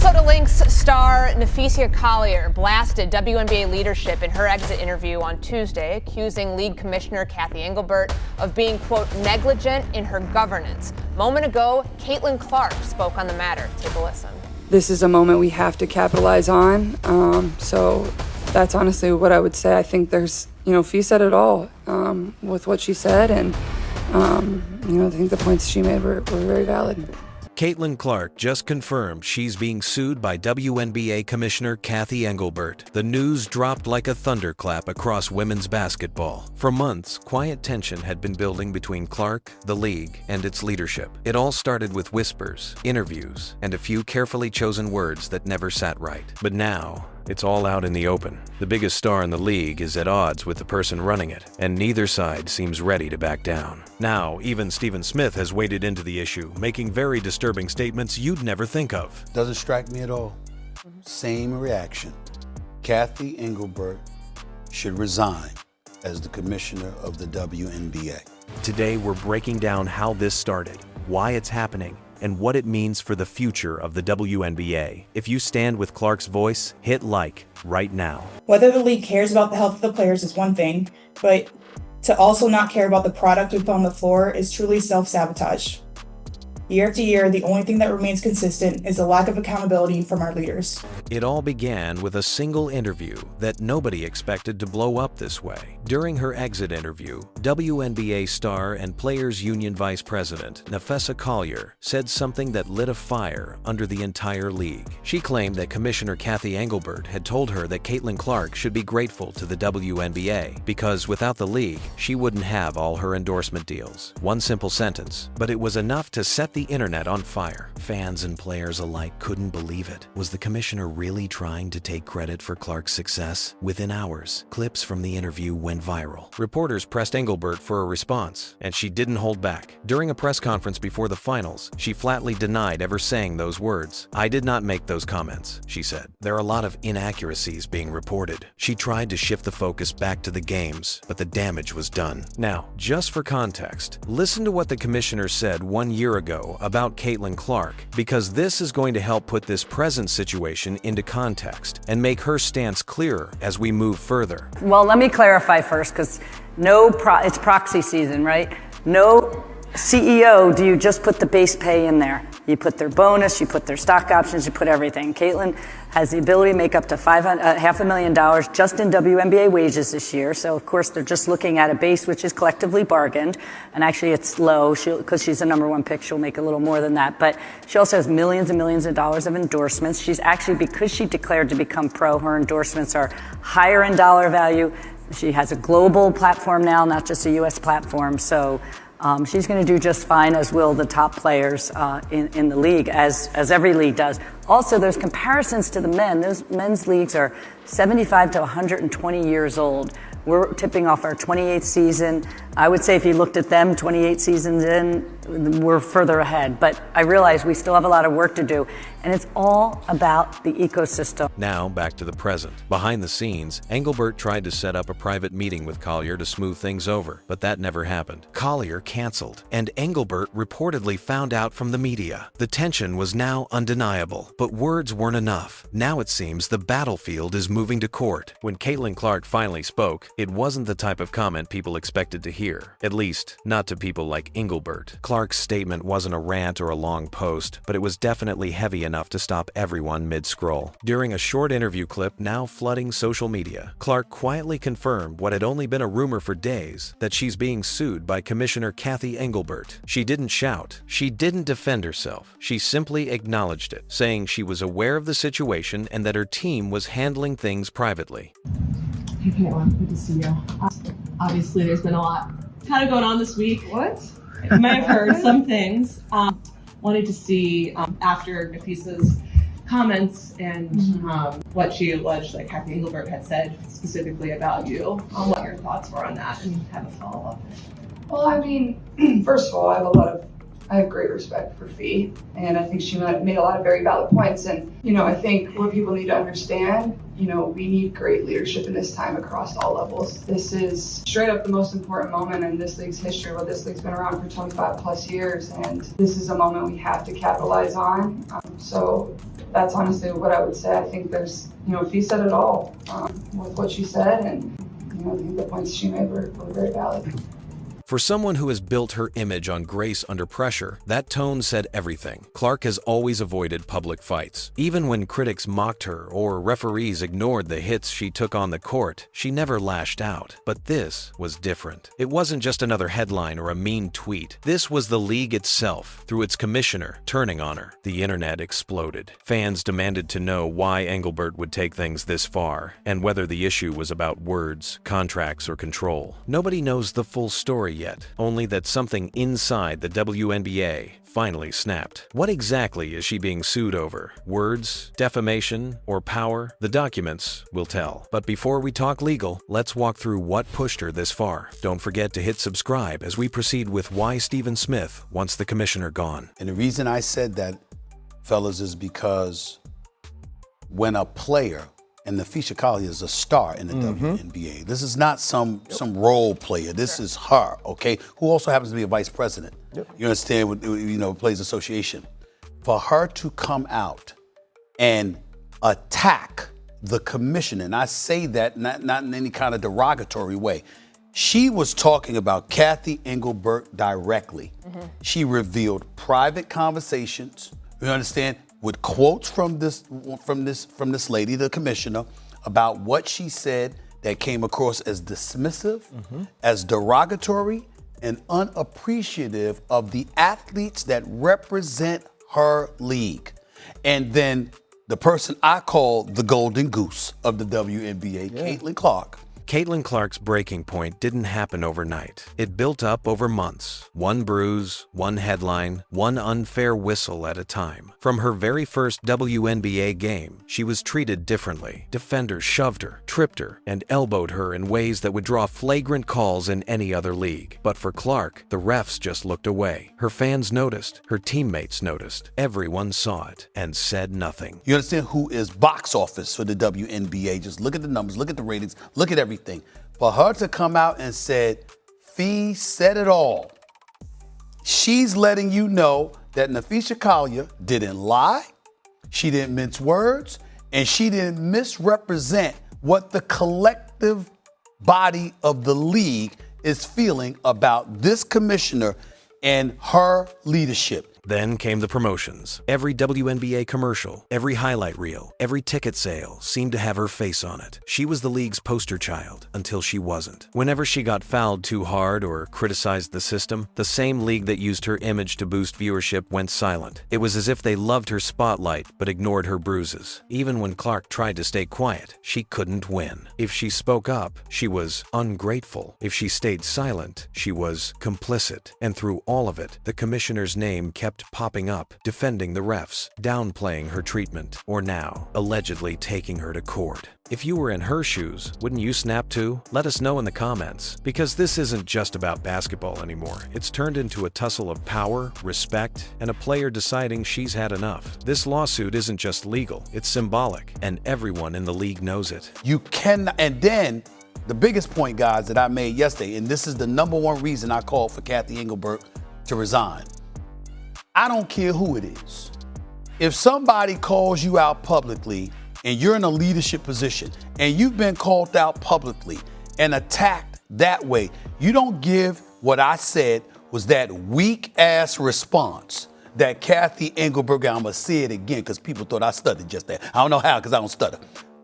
Minnesota Lynx star Napheesa Collier blasted WNBA leadership in her exit interview on Tuesday, accusing League Commissioner Cathy Engelbert of being, quote, negligent in her governance. A moment ago, Caitlin Clark spoke on the matter. Take a listen. This is a moment we have to capitalize on. So that's honestly what I would say. I think there's, Fee said it all with what she said, and I think the points she made were very valid. Caitlin Clark just confirmed she's being sued by WNBA Commissioner Cathy Engelbert. The news dropped like a thunderclap across women's basketball. For months, quiet tension had been building between Clark, the league, and its leadership. It all started with whispers, interviews, and a few carefully chosen words that never sat right. But now, it's all out in the open. The biggest star in the league is at odds with the person running it, and neither side seems ready to back down. Now, even Stephen Smith has waded into the issue, making very disturbing statements you'd never think of. Doesn't strike me at all. Same reaction. Cathy Engelbert should resign as the commissioner of the WNBA. Today, we're breaking down how this started, why it's happening, and what it means for the future of the WNBA. If you stand with Clark's voice, hit like right now. Whether the league cares about the health of the players is one thing, but to also not care about the product we put on the floor is truly self-sabotage. Year after year, the only thing that remains consistent is a lack of accountability from our leaders. It all began with a single interview that nobody expected to blow up this way. During her exit interview, WNBA star and Players Union Vice President Napheesa Collier said something that lit a fire under the entire league. She claimed that Commissioner Cathy Engelbert had told her that Caitlin Clark should be grateful to the WNBA because without the league, she wouldn't have all her endorsement deals. One simple sentence, but it was enough to set the internet on fire. Fans and players alike couldn't believe it. Was the commissioner really trying to take credit for Clark's success? Within hours, clips from the interview went viral. Reporters pressed Engelbert for a response, and she didn't hold back. During a press conference before the finals, she flatly denied ever saying those words. "I did not make those comments," she said. "There are a lot of inaccuracies being reported." She tried to shift the focus back to the games, but the damage was done. Now, just for context, listen to what the commissioner said 1 year ago about Caitlin Clark, because this is going to help put this present situation into context and make her stance clearer as we move further. Well, let me clarify first, because it's proxy season, right? No CEO do you just put the base pay in there. You put their bonus, you put their stock options, you put everything. Caitlin has the ability to make up to $500,000 just in WNBA wages this year. So, of course, they're just looking at a base which is collectively bargained. And actually, it's low because she's the #1 pick. She'll make a little more than that. But she also has millions and millions of dollars of endorsements. She's actually, because she declared to become pro, her endorsements are higher in dollar value. She has a global platform now, not just a U.S. platform. So she's going to do just fine, as will the top players in the league, as every league does. Also, there's comparisons to the men. Those men's leagues are 75 to 120 years old. We're tipping off our 28th season. I would say if you looked at them 28 seasons in, we're further ahead. But I realize we still have a lot of work to do, and it's all about the ecosystem. Now, back to the present. Behind the scenes, Engelbert tried to set up a private meeting with Collier to smooth things over, but that never happened. Collier canceled, and Engelbert reportedly found out from the media. The tension was now undeniable, but words weren't enough. Now it seems the battlefield is moving to court. When Caitlin Clark finally spoke, it wasn't the type of comment people expected to hear. At least, not to people like Engelbert. Clark's statement wasn't a rant or a long post, but it was definitely heavy enough to stop everyone mid-scroll. During a short interview clip now flooding social media, Clark quietly confirmed what had only been a rumor for days, that she's being sued by Commissioner Cathy Engelbert. She didn't shout. She didn't defend herself. She simply acknowledged it, saying she was aware of the situation and that her team was handling things privately. Hey Caitlin, good to see you. Obviously there's been a lot kind of going on this week. What? You might have heard some things. Wanted to see after Napheesa's comments and what she alleged that Cathy Engelbert had said specifically about you, what your thoughts were on that, and have a follow-up. Well, I mean, first of all, I have great respect for Fee, and I think she made a lot of very valid points. And, I think what people need to understand, we need great leadership in this time across all levels. This is straight up the most important moment in this league's history. Well, this league's been around for 25 plus years, and this is a moment we have to capitalize on. So that's honestly what I would say. I think there's, Fee said it all with what she said, and I think the points she made were very valid. For someone who has built her image on grace under pressure, that tone said everything. Clark has always avoided public fights. Even when critics mocked her or referees ignored the hits she took on the court, she never lashed out. But this was different. It wasn't just another headline or a mean tweet. This was the league itself, through its commissioner, turning on her. The internet exploded. Fans demanded to know why Engelbert would take things this far, and whether the issue was about words, contracts, or control. Nobody knows the full story yet, only that something inside the WNBA finally snapped. What exactly is she being sued over? Words, defamation, or power? The documents will tell. But before we talk legal, let's walk through what pushed her this far. Don't forget to hit subscribe as we proceed with why Stephen Smith wants the commissioner gone. And the reason I said that, fellas, is because when a player, and Napheesa Collier is a star in the WNBA. This is not some role player. This is her, okay? Who also happens to be a vice president. You understand? Players Association. For her to come out and attack the commissioner, and I say that not in any kind of derogatory way. She was talking about Cathy Engelbert directly. She revealed private conversations. You understand? With quotes from this lady, the commissioner, about what she said that came across as dismissive, as derogatory, and unappreciative of the athletes that represent her league. And then the person I call the golden goose of the WNBA, Caitlin Clark. Caitlin Clark's breaking point didn't happen overnight. It built up over months. One bruise, one headline, one unfair whistle at a time. From her very first WNBA game, she was treated differently. Defenders shoved her, tripped her, and elbowed her in ways that would draw flagrant calls in any other league. But for Clark, the refs just looked away. Her fans noticed, her teammates noticed. Everyone saw it and said nothing. You understand who is box office for the WNBA? Just look at the numbers, look at the ratings, look at everything. For her to come out and said, Fee said it all. She's letting you know that Napheesa Collier didn't lie, she didn't mince words, and she didn't misrepresent what the collective body of the league is feeling about this commissioner and her leadership. Then came the promotions. Every WNBA commercial, every highlight reel, every ticket sale seemed to have her face on it. She was the league's poster child until she wasn't. Whenever she got fouled too hard or criticized the system, the same league that used her image to boost viewership went silent. It was as if they loved her spotlight but ignored her bruises. Even when Clark tried to stay quiet, she couldn't win. If she spoke up, she was ungrateful. If she stayed silent, she was complicit. And through all of it, the commissioner's name kept popping up, defending the refs, downplaying her treatment, or now, allegedly taking her to court. If you were in her shoes, wouldn't you snap too? Let us know in the comments, because this isn't just about basketball anymore. It's turned into a tussle of power, respect, and a player deciding she's had enough. This lawsuit isn't just legal, it's symbolic, and everyone in the league knows it. You cannot, and then the biggest point, guys, that I made yesterday, and this is the #1 reason I called for Cathy Engelbert to resign. I don't care who it is. If somebody calls you out publicly and you're in a leadership position and you've been called out publicly and attacked that way, you don't give what I said was that weak ass response that Cathy Engelbert got. I'm gonna say it again because people thought I stuttered just there. I don't know how because I don't stutter.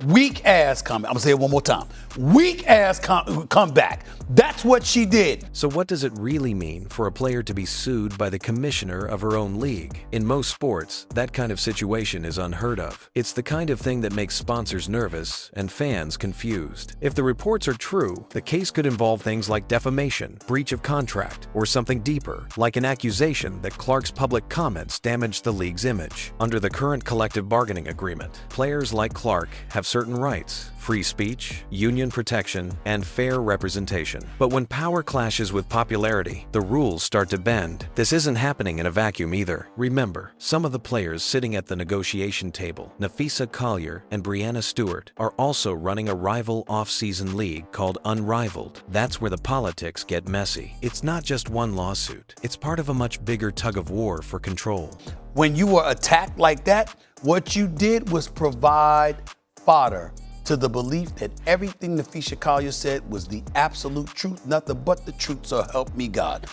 Weak ass comment. I'm gonna say it one more time. Weak ass comeback. That's what she did. So what does it really mean for a player to be sued by the commissioner of her own league? In most sports, that kind of situation is unheard of. It's the kind of thing that makes sponsors nervous and fans confused. If the reports are true, the case could involve things like defamation, breach of contract, or something deeper, like an accusation that Clark's public comments damaged the league's image. Under the current collective bargaining agreement, players like Clark have have certain rights: free speech, union protection, and fair representation. But when power clashes with popularity, the rules start to bend. This isn't happening in a vacuum either. Remember, some of the players sitting at the negotiation table, Napheesa Collier and Breanna Stewart, are also running a rival off-season league called Unrivaled. That's where the politics get messy. It's not just one lawsuit. It's part of a much bigger tug of war for control. When you were attacked like that, what you did was provide fodder to the belief that everything Napheesa Collier said was the absolute truth, nothing but the truth, so help me God.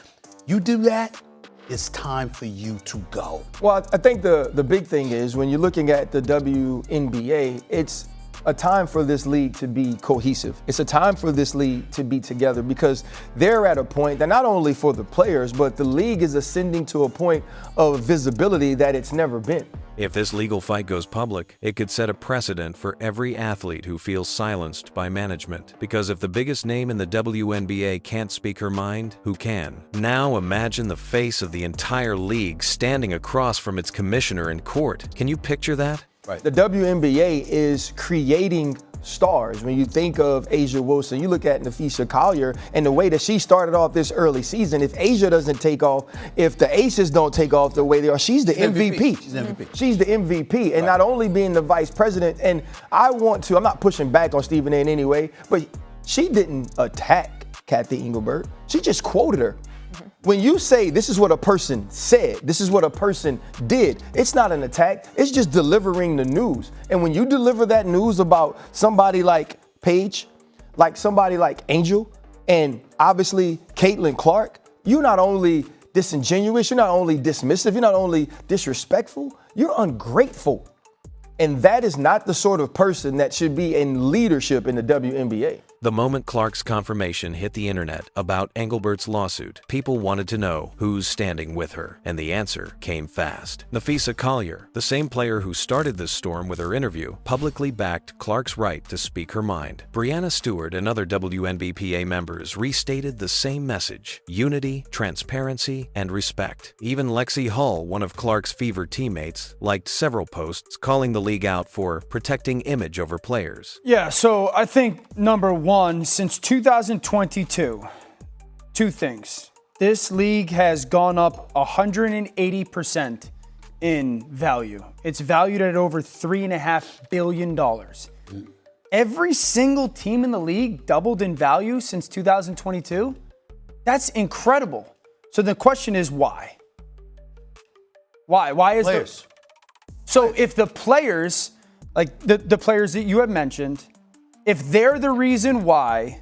You do that, it's time for you to go. Well, I think the big thing is when you're looking at the WNBA, it's a time for this league to be cohesive. It's a time for this league to be together because they're at a point that not only for the players, but the league is ascending to a point of visibility that it's never been. If this legal fight goes public, it could set a precedent for every athlete who feels silenced by management. Because if the biggest name in the WNBA can't speak her mind, who can? Now imagine the face of the entire league standing across from its commissioner in court. Can you picture that? Right. The WNBA is creating stars. When you think of A'ja Wilson, you look at Napheesa Collier and the way that she started off this early season. If A'ja doesn't take off, if the Aces don't take off the way they are, she's the MVP. She's MVP. She's the MVP. And not only being the vice president, and I'm not pushing back on Stephen A in any way, but she didn't attack Cathy Engelbert. She just quoted her. When you say this is what a person said, this is what a person did, it's not an attack, it's just delivering the news. And when you deliver that news about somebody like Paige, like somebody like Angel, and obviously Caitlin Clark, you're not only disingenuous, you're not only dismissive, you're not only disrespectful, you're ungrateful. And that is not the sort of person that should be in leadership in the WNBA. The moment Clark's confirmation hit the internet about Engelbert's lawsuit, people wanted to know who's standing with her, and the answer came fast. Napheesa Collier, the same player who started this storm with her interview, publicly backed Clark's right to speak her mind. Breanna Stewart and other WNBPA members restated the same message: unity, transparency, and respect. Even Lexi Hull, one of Clark's Fever teammates, liked several posts calling the league out for protecting image over players. Yeah, so I think number one, since 2022, two things. This league has gone up 180% in value. It's valued at over $3.5 billion. Every single team in the league doubled in value since 2022. That's incredible. So the question is why? Why is Players. So if the players, like the players that you have mentioned, if they're the reason why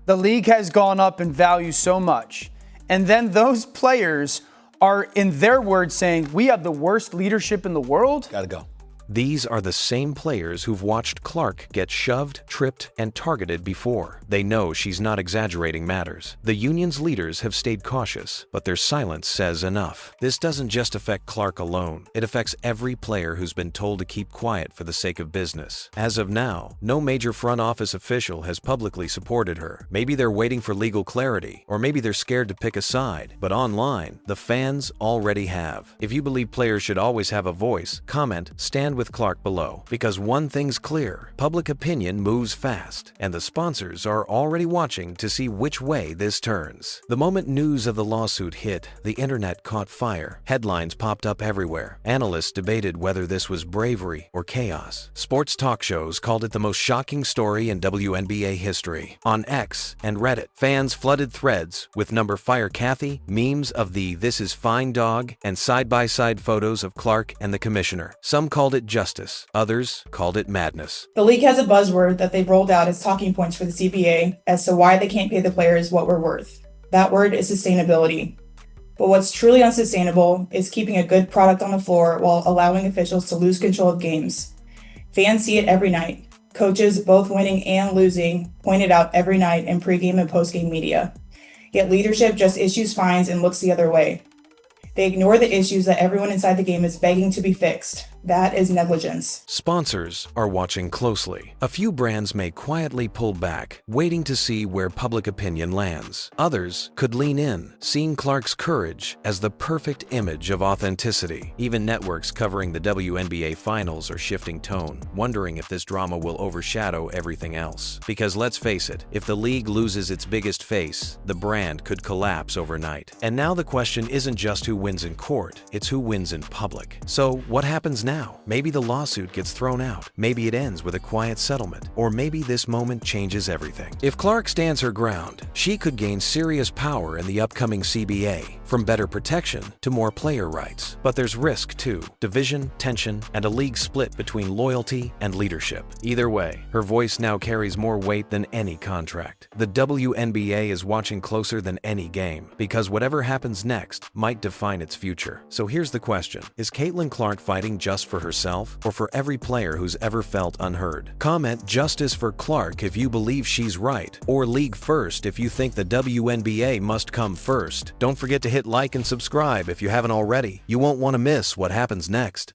the league has gone up in value so much, and then those players are, in their words, saying, we have the worst leadership in the world. Gotta go. These are the same players who've watched Clark get shoved, tripped, and targeted before. They know she's not exaggerating matters. The union's leaders have stayed cautious, but their silence says enough. This doesn't just affect Clark alone. It affects every player who's been told to keep quiet for the sake of business. As of now, no major front office official has publicly supported her. Maybe they're waiting for legal clarity, or maybe they're scared to pick a side. But online, the fans already have. If you believe players should always have a voice, comment, stand with Clark below, because one thing's clear: public opinion moves fast, and the sponsors are already watching to see which way this turns. The moment news of the lawsuit hit, the internet caught fire. Headlines popped up everywhere. Analysts debated whether this was bravery or chaos. Sports talk shows called it the most shocking story in WNBA history. On X and Reddit, fans flooded threads with number Fire Cathy, memes of the "This is fine" dog, and side-by-side photos of Clark and the commissioner. Some called it justice, others called it madness. The league has a buzzword that they've rolled out as talking points for the CBA as to why they can't pay the players what we're worth. That word is sustainability. But what's truly unsustainable is keeping a good product on the floor while allowing officials to lose control of games. Fans see it every night. Coaches, both winning and losing, point it out every night in pregame and postgame media. Yet leadership just issues fines and looks the other way. They ignore the issues that everyone inside the game is begging to be fixed. That is negligence. Sponsors are watching closely. A few brands may quietly pull back, waiting to see where public opinion lands. Others could lean in, seeing Clark's courage as the perfect image of authenticity. Even networks covering the WNBA finals are shifting tone, wondering if this drama will overshadow everything else. Because let's face it, if the league loses its biggest face, the brand could collapse overnight. And now the question isn't just who wins in court, it's who wins in public. So what happens now? Maybe the lawsuit gets thrown out. Maybe it ends with a quiet settlement. Or maybe this moment changes everything. If Clark stands her ground, she could gain serious power in the upcoming CBA, from better protection to more player rights. But there's risk too. Division, tension, and a league split between loyalty and leadership. Either way, her voice now carries more weight than any contract. The WNBA is watching closer than any game, because whatever happens next might define its future. So here's the question. Is Caitlin Clark fighting just for herself or for every player who's ever felt unheard? Comment "Justice for Clark" if you believe she's right, or "League First" if you think the WNBA must come first. Don't forget to hit like and subscribe if you haven't already. You won't want to miss what happens next.